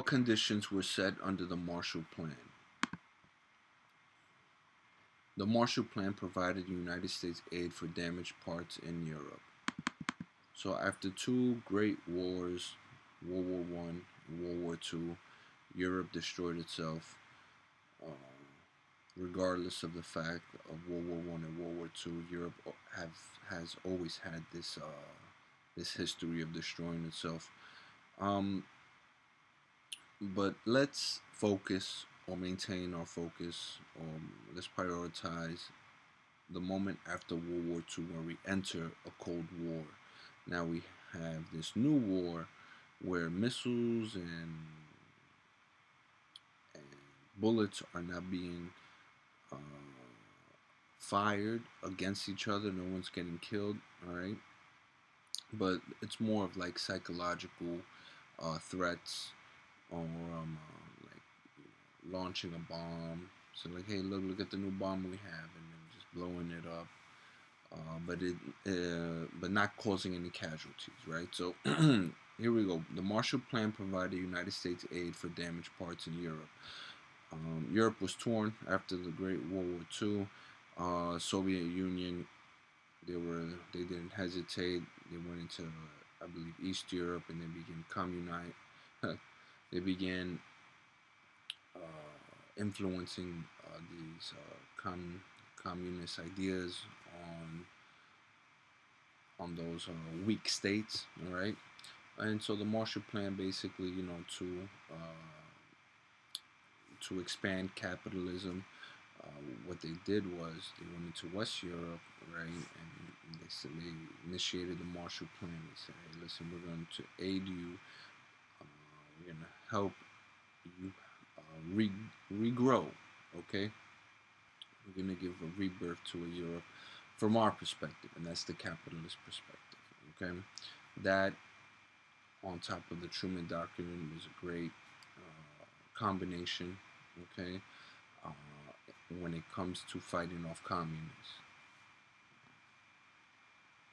Conditions were set under the Marshall Plan. The Marshall Plan provided United States aid for damaged parts in Europe. So after two great wars, World War One and World War Two, Europe destroyed itself. Uh, Regardless of the fact of World War One and World War Two, Europe has always had this history of destroying itself. Um, but let's focus or maintain our focus. Let's prioritize the moment after World War II where we enter a Cold War. Now we have this new war where missiles and bullets are now being uh, fired against each other. No one's getting killed, all right? But it's more of like psychological threats or like launching a bomb. So like, hey, look at the new bomb we have, and then just blowing it up. But not causing any casualties, right? So here we go. The Marshall Plan provided United States aid for damaged parts in Europe. Europe was torn after the Great World War II. Soviet Union, they didn't hesitate. They went into, I believe, East Europe, and they began communite. They began influencing these communist ideas on those weak states, all right? And so the Marshall Plan basically, to expand capitalism, what they did was they went into West Europe, right? And they said they initiated the Marshall Plan. They said, hey, listen, we're going to aid you. We're going to help you regrow, okay? We're going to give a rebirth to a Europe from our perspective, and that's the capitalist perspective, okay? That, on top of the Truman Doctrine, was a great combination, okay, uh, when it comes to fighting off communists.